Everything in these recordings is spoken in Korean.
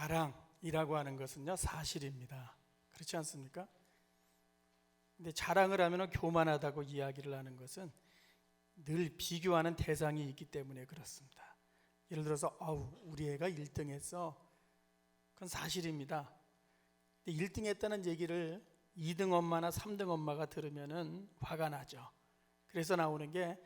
자랑이라고 하는 것은요, 사실입니다. 그렇지 않습니까? 근데 자랑을 하면 교만하다고 이야기를 하는 것은 늘 비교하는 대상이 있기 때문에 그렇습니다. 예를 들어서 우리 애가 1등 했어. 그건 사실입니다. 근데 1등 했다는 얘기를 2등 엄마나 3등 엄마가 들으면 화가 나죠. 그래서 나오는 게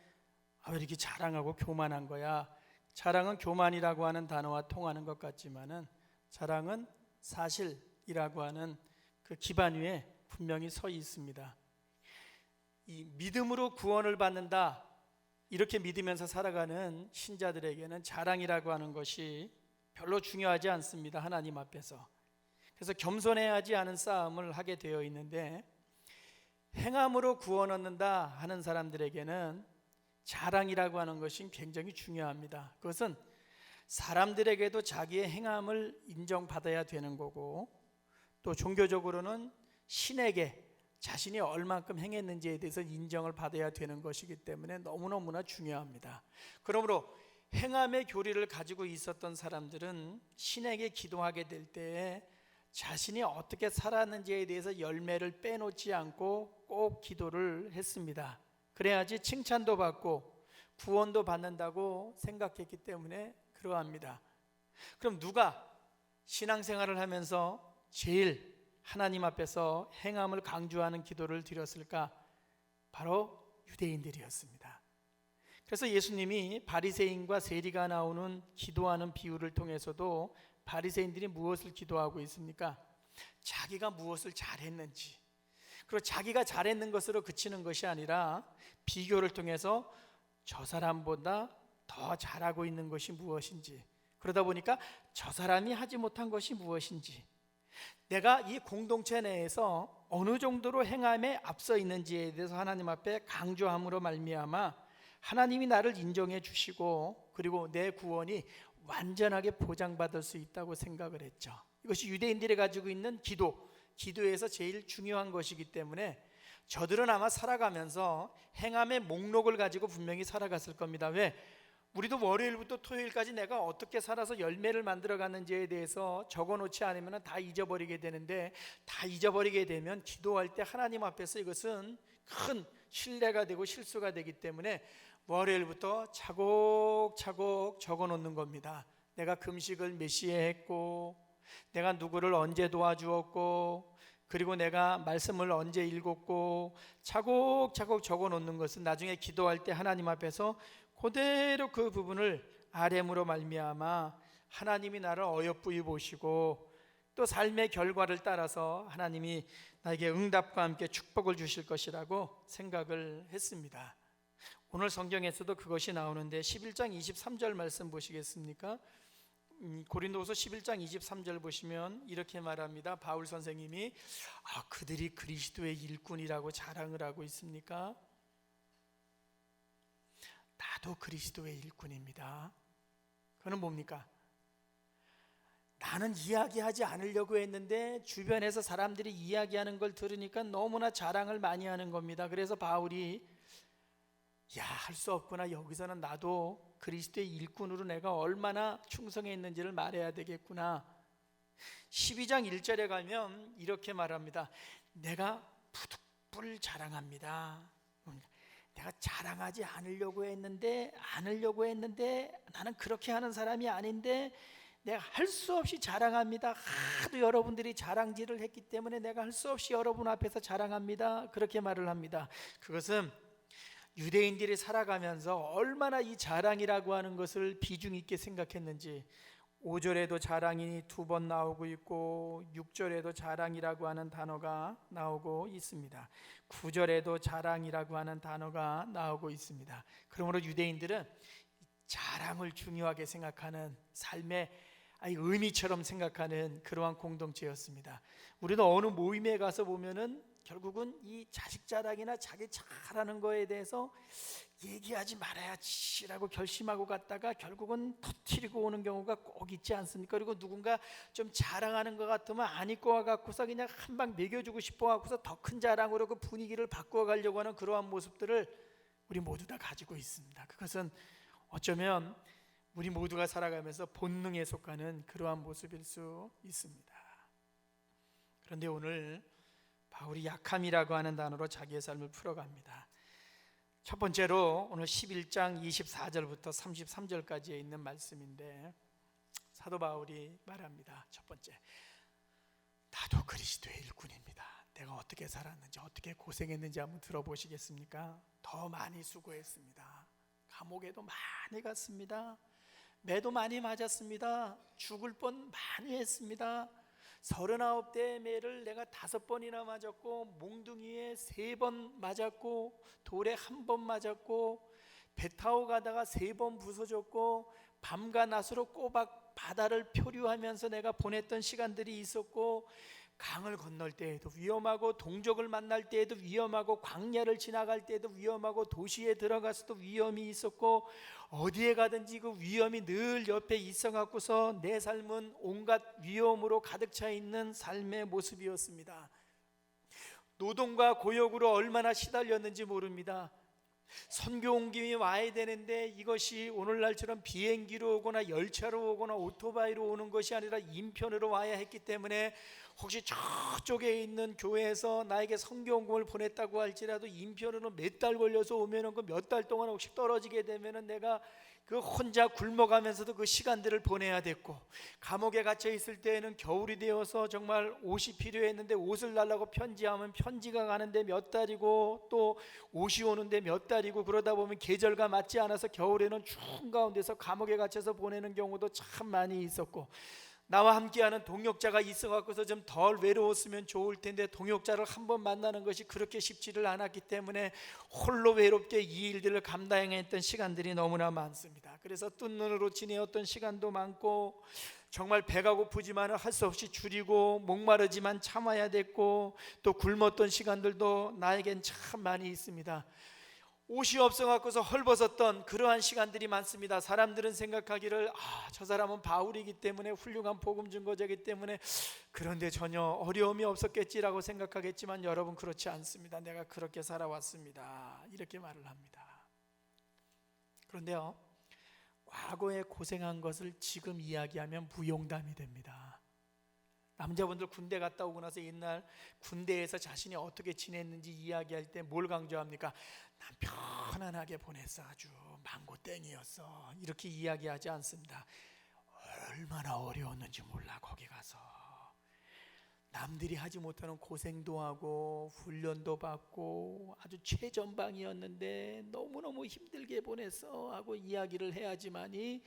왜 이렇게 자랑하고 교만한 거야. 자랑은 교만이라고 하는 단어와 통하는 것 같지만은 자랑은 사실이라고 하는 그 기반 위에 분명히 서 있습니다. 이 믿음으로 구원을 받는다, 이렇게 믿으면서 살아가는 신자들에게는 자랑이라고 하는 것이 별로 중요하지 않습니다. 하나님 앞에서. 그래서 겸손해야지 않은 싸움을 하게 되어 있는데, 행함으로 구원 얻는다 하는 사람들에게는 자랑이라고 하는 것이 굉장히 중요합니다. 그것은 사람들에게도 자기의 행함을 인정받아야 되는 거고, 또 종교적으로는 신에게 자신이 얼만큼 행했는지에 대해서 인정을 받아야 되는 것이기 때문에 너무너무나 중요합니다. 그러므로 행함의 교리를 가지고 있었던 사람들은 신에게 기도하게 될 때에 자신이 어떻게 살았는지에 대해서 열매를 빼놓지 않고 꼭 기도를 했습니다. 그래야지 칭찬도 받고 구원도 받는다고 생각했기 때문에 그러합니다. 그럼 누가 신앙생활을 하면서 제일 하나님 앞에서 행함을 강조하는 기도를 드렸을까? 바로 유대인들이었습니다. 그래서 예수님이 바리새인과 세리가 나오는 기도하는 비유를 통해서도 바리새인들이 무엇을 기도하고 있습니까? 자기가 무엇을 잘했는지, 그리고 자기가 잘했는 것으로 그치는 것이 아니라 비교를 통해서 저 사람보다 더 잘하고 있는 것이 무엇인지, 그러다 보니까 저 사람이 하지 못한 것이 무엇인지, 내가 이 공동체 내에서 어느 정도로 행함에 앞서 있는지에 대해서 하나님 앞에 강조함으로 말미암아 하나님이 나를 인정해 주시고, 그리고 내 구원이 완전하게 보장받을 수 있다고 생각을 했죠. 이것이 유대인들이 가지고 있는 기도에서 제일 중요한 것이기 때문에 저들은 아마 살아가면서 행함의 목록을 가지고 분명히 살아갔을 겁니다. 왜? 우리도 월요일부터 토요일까지 내가 어떻게 살아서 열매를 만들어갔는지에 대해서 적어놓지 않으면 다 잊어버리게 되는데, 다 잊어버리게 되면 기도할 때 하나님 앞에서 이것은 큰 신뢰가 되고 실수가 되기 때문에 월요일부터 차곡차곡 적어놓는 겁니다. 내가 금식을 몇 시에 했고, 내가 누구를 언제 도와주었고, 그리고 내가 말씀을 언제 읽었고, 차곡차곡 적어놓는 것은 나중에 기도할 때 하나님 앞에서 그대로 그 부분을 RM으로 말미암아 하나님이 나를 어여쁘이 보시고, 또 삶의 결과를 따라서 하나님이 나에게 응답과 함께 축복을 주실 것이라고 생각을 했습니다. 오늘 성경에서도 그것이 나오는데 11장 23절 말씀 보시겠습니까? 고린도후서 11장 23절 보시면 이렇게 말합니다. 바울 선생님이 그들이 그리스도의 일꾼이라고 자랑을 하고 있습니까? 나도 그리스도의 일꾼입니다. 그건 뭡니까? 나는 이야기하지 않으려고 했는데 주변에서 사람들이 이야기하는 걸 들으니까 너무나 자랑을 많이 하는 겁니다. 그래서 바울이 할 수 없구나, 여기서는 나도 그리스도의 일꾼으로 내가 얼마나 충성했는지를 말해야 되겠구나. 12장 1절에 가면 이렇게 말합니다. 내가 부득불 자랑합니다. 내가 자랑하지 않으려고 했는데 나는 그렇게 하는 사람이 아닌데 내가 할 수 없이 자랑합니다. 하도 여러분들이 자랑질을 했기 때문에 내가 할 수 없이 여러분 앞에서 자랑합니다. 그렇게 말을 합니다. 그것은 유대인들이 살아가면서 얼마나 이 자랑이라고 하는 것을 비중 있게 생각했는지, 5절에도 자랑이 2번 나오고 있고 6절에도 자랑이라고 하는 단어가 나오고 있습니다. 9절에도 자랑이라고 하는 단어가 나오고 있습니다. 그러므로 유대인들은 자랑을 중요하게 생각하는, 삶의 의미처럼 생각하는 그러한 공동체였습니다. 우리도 어느 모임에 가서 보면은 결국은 이 자식 자랑이나 자기 잘하는 거에 대해서 얘기하지 말아야지라고 결심하고 갔다가 결국은 터뜨리고 오는 경우가 꼭 있지 않습니까? 그리고 누군가 좀 자랑하는 것 같으면 안 입고 와갖고서 그냥 한 방 먹여주고 싶어갖고서 더 큰 자랑으로 그 분위기를 바꾸어 가려고 하는 그러한 모습들을 우리 모두 다 가지고 있습니다. 그것은 어쩌면 우리 모두가 살아가면서 본능에 속하는 그러한 모습일 수 있습니다. 그런데 오늘 바울이 약함이라고 하는 단어로 자기의 삶을 풀어갑니다. 첫 번째로 오늘 11장 24절부터 33절까지에 있는 말씀인데 사도 바울이 말합니다. 첫 번째, 나도 그리스도의 일꾼입니다. 내가 어떻게 살았는지, 어떻게 고생했는지 한번 들어보시겠습니까? 더 많이 수고했습니다. 감옥에도 많이 갔습니다. 매도 많이 맞았습니다. 죽을 뻔 많이 했습니다. 39대의 매를 내가 5번이나 맞았고, 몽둥이에 3번 맞았고, 돌에 1번 맞았고, 배 타고 가다가 3번 부서졌고, 밤과 낮으로 꼬박 바다를 표류하면서 내가 보냈던 시간들이 있었고, 강을 건널 때에도 위험하고, 동족을 만날 때에도 위험하고, 광야를 지나갈 때에도 위험하고, 도시에 들어가서도 위험이 있었고, 어디에 가든지 그 위험이 늘 옆에 있어 갖고서 내 삶은 온갖 위험으로 가득 차 있는 삶의 모습이었습니다. 노동과 고역으로 얼마나 시달렸는지 모릅니다. 선교 온 김에 와야 되는데 이것이 오늘날처럼 비행기로 오거나 열차로 오거나 오토바이로 오는 것이 아니라 인편으로 와야 했기 때문에 혹시 저쪽에 있는 교회에서 나에게 선교원금을 보냈다고 할지라도 인편으로 몇 달 걸려서 오면은 그 몇 달 동안 혹시 떨어지게 되면은 내가 그 혼자 굶어가면서도 그 시간들을 보내야 됐고, 감옥에 갇혀 있을 때에는 겨울이 되어서 정말 옷이 필요했는데 옷을 달라고 편지하면 편지가 가는데 몇 달이고, 또 옷이 오는데 몇 달이고, 그러다 보면 계절과 맞지 않아서 겨울에는 추운 가운데서 감옥에 갇혀서 보내는 경우도 참 많이 있었고, 나와 함께하는 동역자가 있어갖고서 좀 덜 외로웠으면 좋을 텐데 동역자를 한번 만나는 것이 그렇게 쉽지를 않았기 때문에 홀로 외롭게 이 일들을 감당했던 시간들이 너무나 많습니다. 그래서 뜬 눈으로 지내었던 시간도 많고, 정말 배가 고프지만 할 수 없이 줄이고, 목마르지만 참아야 됐고, 또 굶었던 시간들도 나에겐 참 많이 있습니다. 옷이 없어갖고서 헐벗었던 그러한 시간들이 많습니다. 사람들은 생각하기를 저 사람은 바울이기 때문에 훌륭한 복음 증거자이기 때문에 그런데 전혀 어려움이 없었겠지라고 생각하겠지만 여러분, 그렇지 않습니다. 내가 그렇게 살아왔습니다. 이렇게 말을 합니다. 그런데요, 과거에 고생한 것을 지금 이야기하면 무용담이 됩니다. 남자분들 군대 갔다 오고 나서 옛날 군대에서 자신이 어떻게 지냈는지 이야기할 때 뭘 강조합니까? 난 편안하게 보냈어, 아주 망고땡이었어, 이렇게 이야기하지 않습니다. 얼마나 어려웠는지 몰라. 거기 가서 남들이 하지 못하는 고생도 하고 훈련도 받고 아주 최전방이었는데 너무너무 힘들게 보냈어 하고 이야기를 해야지만이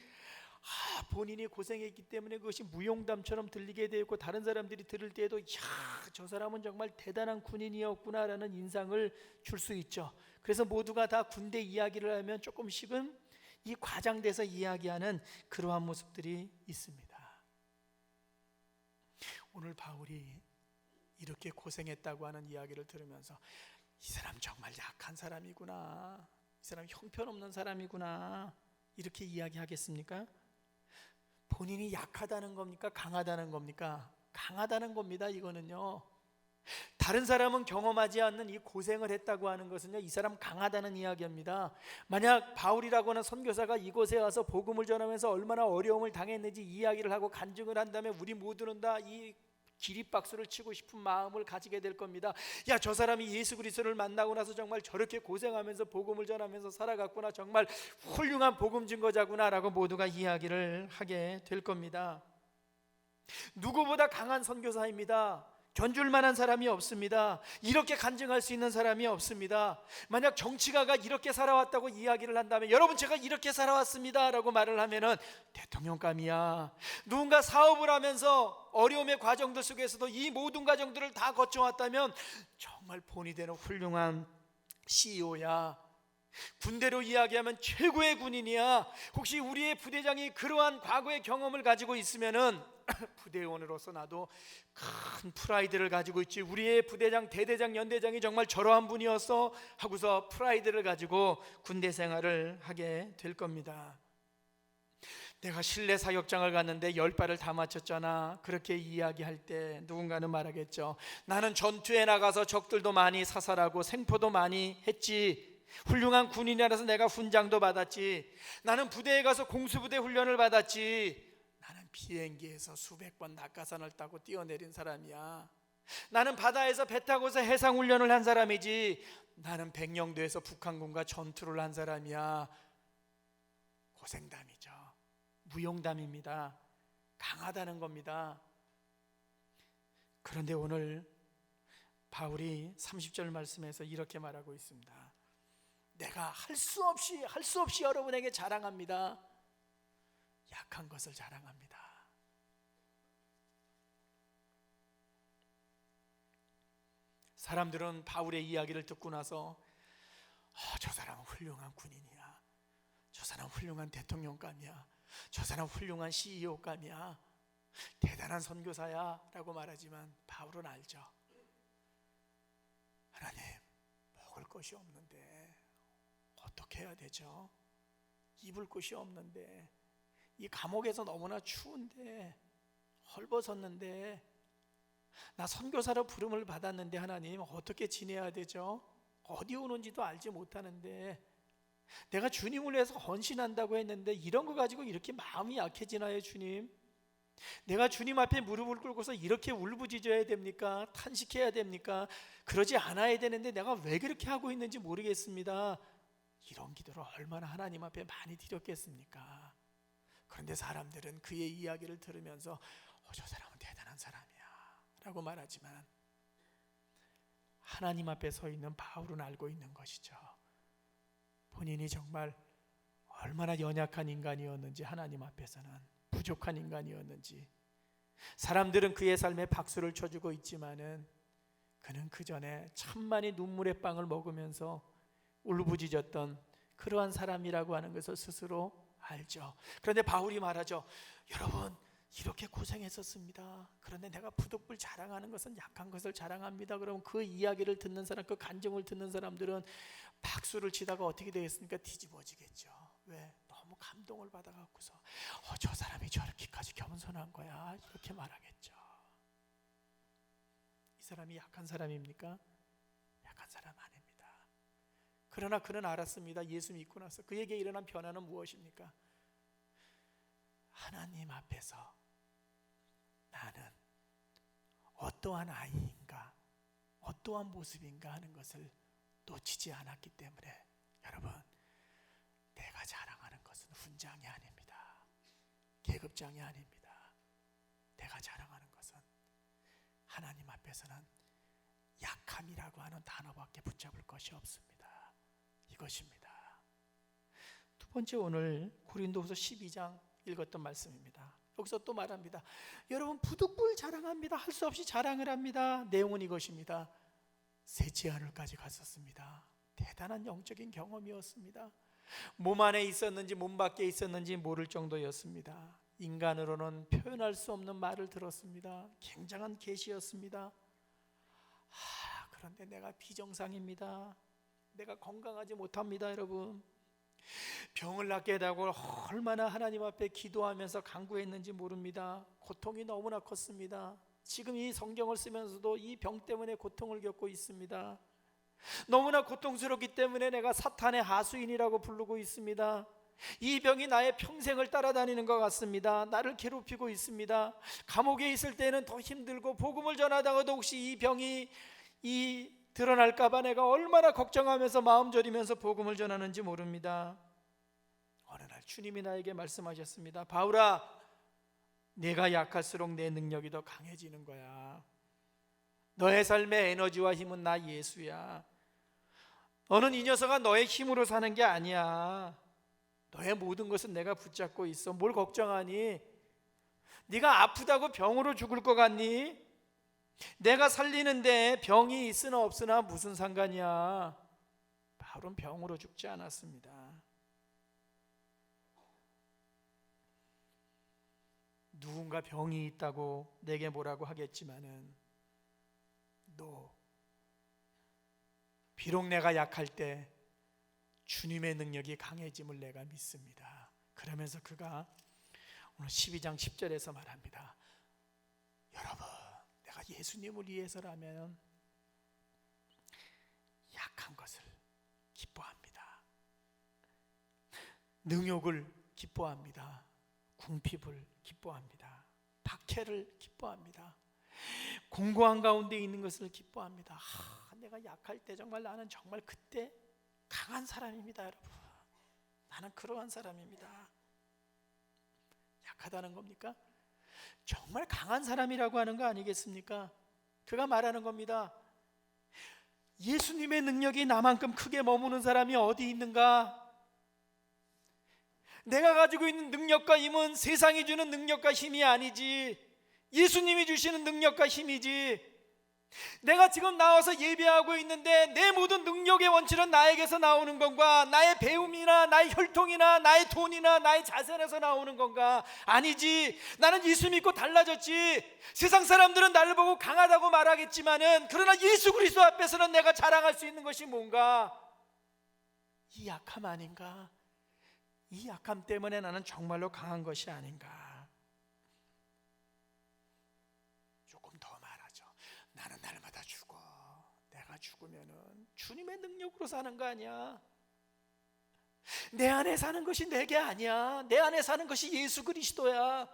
본인이 고생했기 때문에 그것이 무용담처럼 들리게 되었고, 다른 사람들이 들을 때에도 저 사람은 정말 대단한 군인이었구나 라는 인상을 줄 수 있죠. 그래서 모두가 다 군대 이야기를 하면 조금씩은 이 과장돼서 이야기하는 그러한 모습들이 있습니다. 오늘 바울이 이렇게 고생했다고 하는 이야기를 들으면서 이 사람 정말 약한 사람이구나, 이 사람 형편없는 사람이구나, 이렇게 이야기하겠습니까? 본인이 약하다는 겁니까? 강하다는 겁니까? 강하다는 겁니다. 이거는요, 다른 사람은 경험하지 않는 이 고생을 했다고 하는 것은요, 이 사람 강하다는 이야기입니다. 만약 바울이라고 하는 선교사가 이곳에 와서 복음을 전하면서 얼마나 어려움을 당했는지 이야기를 하고 간증을 한다면 우리 모두는 다 이 기립박수를 치고 싶은 마음을 가지게 될 겁니다. 야, 저 사람이 예수 그리스도를 만나고 나서 정말 저렇게 고생하면서 복음을 전하면서 살아갔구나, 정말 훌륭한 복음 증거자구나 라고 모두가 이야기를 하게 될 겁니다. 누구보다 강한 선교사입니다. 견줄 만한 사람이 없습니다. 이렇게 간증할 수 있는 사람이 없습니다. 만약 정치가가 이렇게 살아왔다고 이야기를 한다면, 여러분 제가 이렇게 살아왔습니다 라고 말을 하면은 대통령감이야. 누군가 사업을 하면서 어려움의 과정들 속에서도 이 모든 과정들을 다 거쳐왔다면 정말 본이 되는 훌륭한 CEO야. 군대로 이야기하면 최고의 군인이야. 혹시 우리의 부대장이 그러한 과거의 경험을 가지고 있으면은 부대원으로서 나도 큰 프라이드를 가지고 있지, 우리의 부대장, 대대장, 연대장이 정말 저러한 분이었어 하고서 프라이드를 가지고 군대 생활을 하게 될 겁니다. 내가 실내 사격장을 갔는데 10발을 다 맞췄잖아, 그렇게 이야기할 때 누군가는 말하겠죠. 나는 전투에 나가서 적들도 많이 사살하고 생포도 많이 했지. 훌륭한 군인이라서 내가 훈장도 받았지. 나는 부대에 가서 공수부대 훈련을 받았지. 나는 비행기에서 수백 번 낙하산을 타고 뛰어내린 사람이야. 나는 바다에서 배 타고서 해상 훈련을 한 사람이지. 나는 백령도에서 북한군과 전투를 한 사람이야. 고생담이죠. 무용담입니다. 강하다는 겁니다. 그런데 오늘 바울이 30절 말씀에서 이렇게 말하고 있습니다. 내가 할 수 없이 여러분에게 자랑합니다. 약한 것을 자랑합니다. 사람들은 바울의 이야기를 듣고 나서 저 사람은 훌륭한 군인이야. 저 사람 훌륭한 대통령감이야. 저 사람 훌륭한 CEO감이야. 대단한 선교사야 라고 말하지만 바울은 알죠. 하나님, 먹을 것이 없는데 어떻게 해야 되죠? 입을 곳이 없는데, 이 감옥에서 너무나 추운데, 헐벗었는데, 나 선교사로 부름을 받았는데 하나님 어떻게 지내야 되죠? 어디 오는지도 알지 못하는데, 내가 주님을 위해서 헌신한다고 했는데 이런 거 가지고 이렇게 마음이 약해지나요 주님? 내가 주님 앞에 무릎을 꿇고서 이렇게 울부짖어야 됩니까? 탄식해야 됩니까? 그러지 않아야 되는데 내가 왜 그렇게 하고 있는지 모르겠습니다. 이런 기도를 얼마나 하나님 앞에 많이 드렸겠습니까? 그런데 사람들은 그의 이야기를 들으면서 저 사람은 대단한 사람이야 라고 말하지만, 하나님 앞에 서 있는 바울은 알고 있는 것이죠. 본인이 정말 얼마나 연약한 인간이었는지, 하나님 앞에서는 부족한 인간이었는지. 사람들은 그의 삶에 박수를 쳐주고 있지만은 그는 그 전에 천만의 눈물의 빵을 먹으면서 울부짖었던 그러한 사람이라고 하는 것을 스스로 알죠. 그런데 바울이 말하죠. 여러분, 이렇게 고생했었습니다. 그런데 내가 부득불 자랑하는 것은 약한 것을 자랑합니다. 그럼 그 이야기를 듣는 사람, 그 간증을 듣는 사람들은 박수를 치다가 어떻게 되겠습니까? 뒤집어지겠죠. 왜? 너무 감동을 받아갖고서 저 사람이 저렇게까지 겸손한 거야 이렇게 말하겠죠. 이 사람이 약한 사람입니까? 약한 사람 아닙니다. 그러나 그는 알았습니다. 예수 믿고 나서 그에게 일어난 변화는 무엇입니까? 하나님 앞에서 나는 어떠한 아이인가, 어떠한 모습인가 하는 것을 놓치지 않았기 때문에, 여러분, 내가 자랑하는 것은 훈장이 아닙니다. 계급장이 아닙니다. 내가 자랑하는 것은 하나님 앞에서는 약함이라고 하는 단어밖에 붙잡을 것이 없습니다. 이것입니다. 두 번째, 오늘 고린도후서 12장 읽었던 말씀입니다. 여기서 또 말합니다. 여러분, 부득불 자랑합니다. 할 수 없이 자랑을 합니다. 내용은 이것입니다. 셋째 하늘까지 갔었습니다. 대단한 영적인 경험이었습니다. 몸 안에 있었는지 몸 밖에 있었는지 모를 정도였습니다. 인간으로는 표현할 수 없는 말을 들었습니다. 굉장한 계시였습니다. 그런데 내가 비정상입니다. 내가 건강하지 못합니다. 여러분, 병을 낫게 해달라고 얼마나 하나님 앞에 기도하면서 간구했는지 모릅니다. 고통이 너무나 컸습니다. 지금 이 성경을 쓰면서도 이 병 때문에 고통을 겪고 있습니다. 너무나 고통스럽기 때문에 내가 사탄의 하수인이라고 부르고 있습니다. 이 병이 나의 평생을 따라다니는 것 같습니다. 나를 괴롭히고 있습니다. 감옥에 있을 때는 더 힘들고, 복음을 전하다가도 혹시 이 병이 드러날까 봐 내가 얼마나 걱정하면서 마음 졸이면서 복음을 전하는지 모릅니다. 어느 날 주님이 나에게 말씀하셨습니다. 바울아, 내가 약할수록 내 능력이 더 강해지는 거야. 너의 삶의 에너지와 힘은 나 예수야. 너는 이 녀석아 너의 힘으로 사는 게 아니야. 너의 모든 것은 내가 붙잡고 있어. 뭘 걱정하니? 네가 아프다고 병으로 죽을 것 같니? 내가 살리는데 병이 있으나 없으나 무슨 상관이야. 바울은 병으로 죽지 않았습니다. 누군가 병이 있다고 내게 뭐라고 하겠지만은, 비록 내가 약할 때 주님의 능력이 강해짐을 내가 믿습니다. 그러면서 그가 오늘 12장 10절에서 말합니다. 여러분, 내가 예수님을 위해서라면 약한 것을 기뻐합니다. 능욕을 기뻐합니다. 궁핍을 기뻐합니다. 박해를 기뻐합니다. 공고한 가운데 있는 것을 기뻐합니다. 내가 약할 때 정말 나는 정말 그때 강한 사람입니다. 여러분, 나는 그러한 사람입니다. 약하다는 겁니까? 정말 강한 사람이라고 하는 거 아니겠습니까? 그가 말하는 겁니다. 예수님의 능력이 나만큼 크게 머무는 사람이 어디 있는가? 내가 가지고 있는 능력과 힘은 세상이 주는 능력과 힘이 아니지, 예수님이 주시는 능력과 힘이지. 내가 지금 나와서 예배하고 있는데 내 모든 능력의 원천은 나에게서 나오는 건가? 나의 배움이나 나의 혈통이나 나의 돈이나 나의 자산에서 나오는 건가? 아니지. 나는 예수 믿고 달라졌지. 세상 사람들은 나를 보고 강하다고 말하겠지만은, 그러나 예수 그리스도 앞에서는 내가 자랑할 수 있는 것이 뭔가? 이 약함 아닌가? 이 약함 때문에 나는 정말로 강한 것이 아닌가? 나는 날마다 죽어. 내가 죽으면은 주님의 능력으로 사는 거 아니야. 내 안에 사는 것이 내게 아니야. 내 안에 사는 것이 예수 그리스도야.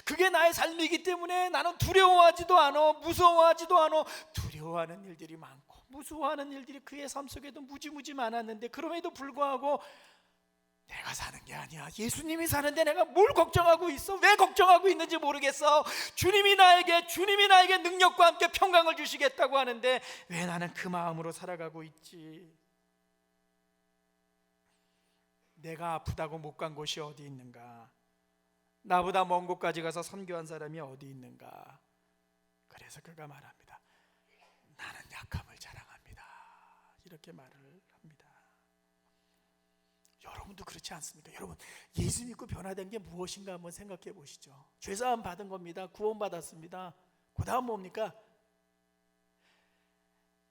그게 나의 삶이기 때문에 나는 두려워하지도 않아, 무서워하지도 않아. 두려워하는 일들이 많고 무서워하는 일들이 그의 삶 속에도 무지무지 많았는데, 그럼에도 불구하고 내가 사는 게 아니야. 예수님이 사는데 내가 뭘 걱정하고 있어? 왜 걱정하고 있는지 모르겠어. 주님이 나에게 능력과 함께 평강을 주시겠다고 하는데 왜 나는 그 마음으로 살아가고 있지? 내가 아프다고 못 간 곳이 어디 있는가? 나보다 먼 곳까지 가서 선교한 사람이 어디 있는가? 그래서 그가 말합니다. 나는 약함을 자랑합니다. 이렇게 말을 합니다. 여러분도 그렇지 않습니까? 여러분, 예수 믿고 변화된 게 무엇인가 한번 생각해 보시죠. 죄사함 받은 겁니다. 구원 받았습니다. 그 다음 뭡니까?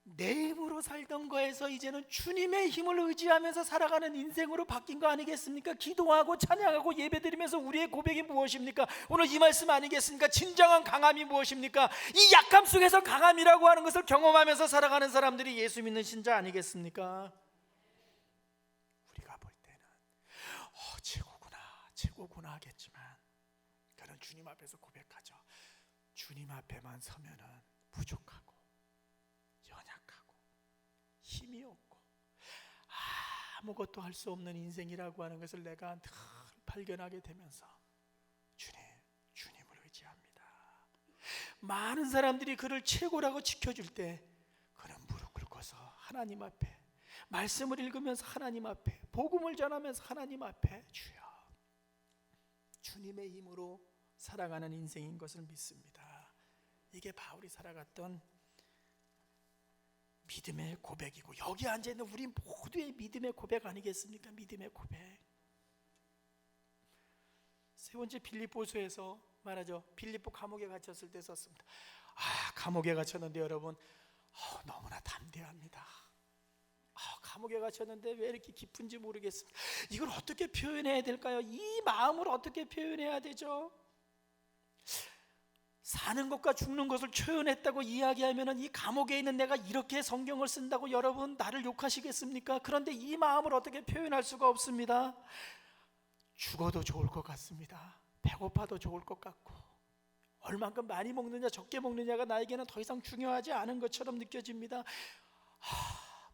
내 힘으로 살던 거에서 이제는 주님의 힘을 의지하면서 살아가는 인생으로 바뀐 거 아니겠습니까? 기도하고 찬양하고 예배드리면서 우리의 고백이 무엇입니까? 오늘 이 말씀 아니겠습니까? 진정한 강함이 무엇입니까? 이 약함 속에서 강함이라고 하는 것을 경험하면서 살아가는 사람들이 예수 믿는 신자 아니겠습니까? 최고구나 하겠지만, 그는 주님 앞에서 고백하죠. 주님 앞에만 서면은 부족하고 연약하고 힘이 없고 아무것도 할 수 없는 인생이라고 하는 것을 내가 늘 발견하게 되면서 주님을 의지합니다. 많은 사람들이 그를 최고라고 지켜줄 때 그는 무릎 꿇고서 하나님 앞에, 말씀을 읽으면서 하나님 앞에, 복음을 전하면서 하나님 앞에, 주여, 주님의 힘으로 살아가는 인생인 것을 믿습니다. 이게 바울이 살아갔던 믿음의 고백이고, 여기 앉아있는 우리 모두의 믿음의 고백 아니겠습니까? 믿음의 고백. 세 번째 빌립보서에서 말하죠. 빌립보 감옥에 갇혔을 때 썼습니다. 감옥에 갇혔는데 여러분, 너무나 담대합니다. 감옥에 갇혔는데 왜 이렇게 깊은지 모르겠습니다. 이걸 어떻게 표현해야 될까요? 이 마음을 어떻게 표현해야 되죠? 사는 것과 죽는 것을 표현했다고 이야기하면 이 감옥에 있는 내가 이렇게 성경을 쓴다고 여러분 나를 욕하시겠습니까? 그런데 이 마음을 어떻게 표현할 수가 없습니다. 죽어도 좋을 것 같습니다. 배고파도 좋을 것 같고, 얼만큼 많이 먹느냐 적게 먹느냐가 나에게는 더 이상 중요하지 않은 것처럼 느껴집니다.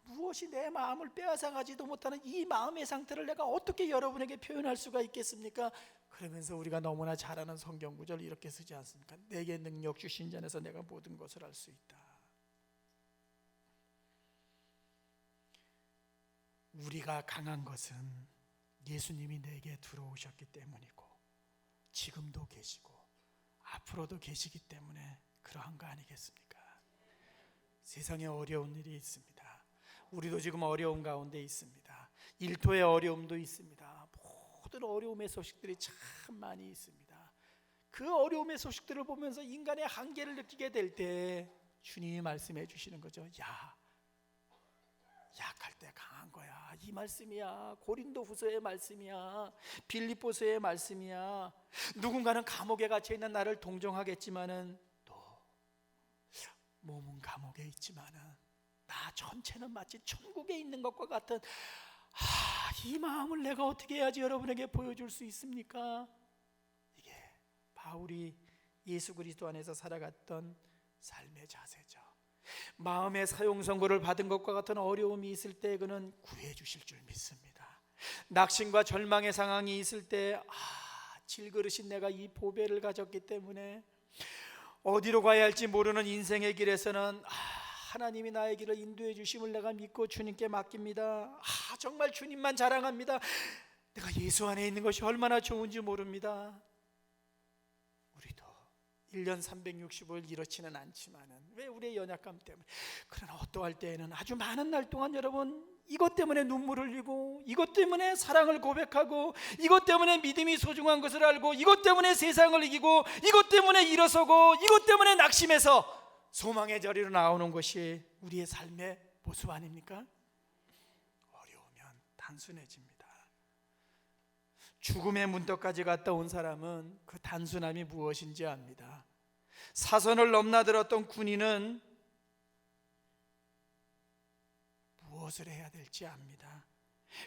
무엇이 내 마음을 빼앗아가지도 못하는 이 마음의 상태를 내가 어떻게 여러분에게 표현할 수가 있겠습니까? 그러면서 우리가 너무나 잘 아는 성경 구절 이렇게 쓰지 않습니까? 내게 능력 주신 자에서 내가 모든 것을 할 수 있다. 우리가 강한 것은 예수님이 내게 들어오셨기 때문이고, 지금도 계시고 앞으로도 계시기 때문에 그러한 거 아니겠습니까? 세상에 어려운 일이 있습니다. 우리도 지금 어려운 가운데 있습니다. 일터의 어려움도 있습니다. 모든 어려움의 소식들이 참 많이 있습니다. 그 어려움의 소식들을 보면서 인간의 한계를 느끼게 될 때 주님이 말씀해 주시는 거죠. 약할 때 강한 거야. 이 말씀이야. 고린도후서의 말씀이야. 빌립보서의 말씀이야. 누군가는 감옥에 갇혀 있는 나를 동정하겠지만은, 또 몸은 감옥에 있지만은 나 전체는 마치 천국에 있는 것과 같은 이 마음을 내가 어떻게 해야지 여러분에게 보여줄 수 있습니까? 이게 바울이 예수 그리스도 안에서 살아갔던 삶의 자세죠. 마음의 사용 선고를 받은 것과 같은 어려움이 있을 때 그는 구해 주실 줄 믿습니다. 낙심과 절망의 상황이 있을 때 질그릇인 내가 이 보배를 가졌기 때문에 어디로 가야 할지 모르는 인생의 길에서는 하나님이 나의 길을 인도해 주심을 내가 믿고 주님께 맡깁니다. 정말 주님만 자랑합니다. 내가 예수 안에 있는 것이 얼마나 좋은지 모릅니다. 우리도 1년 365일 이렇지는 않지만은 왜 우리의 연약감 때문에, 그러나 어떠할 때에는 아주 많은 날 동안 여러분 이것 때문에 눈물을 흘리고, 이것 때문에 사랑을 고백하고, 이것 때문에 믿음이 소중한 것을 알고, 이것 때문에 세상을 이기고, 이것 때문에 일어서고, 이것 때문에 낙심해서 소망의 자리로 나오는 것이 우리의 삶의 모습 아닙니까? 어려우면 단순해집니다. 죽음의 문턱까지 갔다 온 사람은 그 단순함이 무엇인지 압니다. 사선을 넘나들었던 군인은 무엇을 해야 될지 압니다.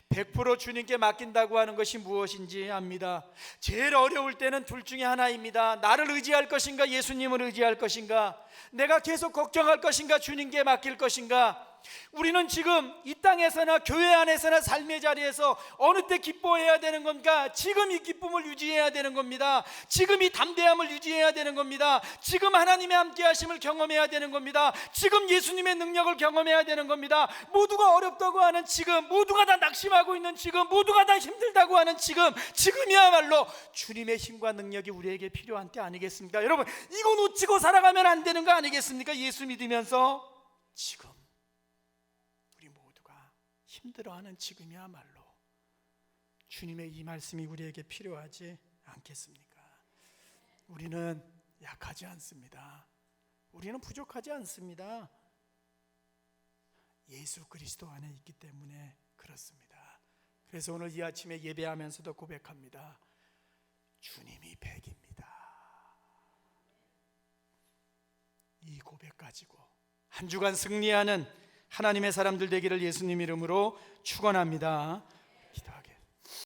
100% 주님께 맡긴다고 하는 것이 무엇인지 압니다. 제일 어려울 때는 둘 중에 하나입니다. 나를 의지할 것인가, 예수님을 의지할 것인가, 내가 계속 걱정할 것인가, 주님께 맡길 것인가. 우리는 지금 이 땅에서나 교회 안에서나 삶의 자리에서 어느 때 기뻐해야 되는 건가? 지금 이 기쁨을 유지해야 되는 겁니다. 지금 이 담대함을 유지해야 되는 겁니다. 지금 하나님의 함께 하심을 경험해야 되는 겁니다. 지금 예수님의 능력을 경험해야 되는 겁니다. 모두가 어렵다고 하는 지금, 모두가 다 낙심하고 있는 지금, 모두가 다 힘들다고 하는 지금이야말로 주님의 힘과 능력이 우리에게 필요한 때 아니겠습니까? 여러분, 이거 놓치고 살아가면 안 되는 거 아니겠습니까? 예수 믿으면서 지금 힘들어하는 지금이야말로 주님의 이 말씀이 우리에게 필요하지 않겠습니까? 우리는 약하지 않습니다. 우리는 부족하지 않습니다. 예수 그리스도 안에 있기 때문에 그렇습니다. 그래서 오늘 이 아침에 예배하면서도 고백합니다. 주님이 100입니다. 이 고백 가지고 한 주간 승리하는 하나님의 사람들 되기를 예수님 이름으로 축원합니다. 기도하겠습니다.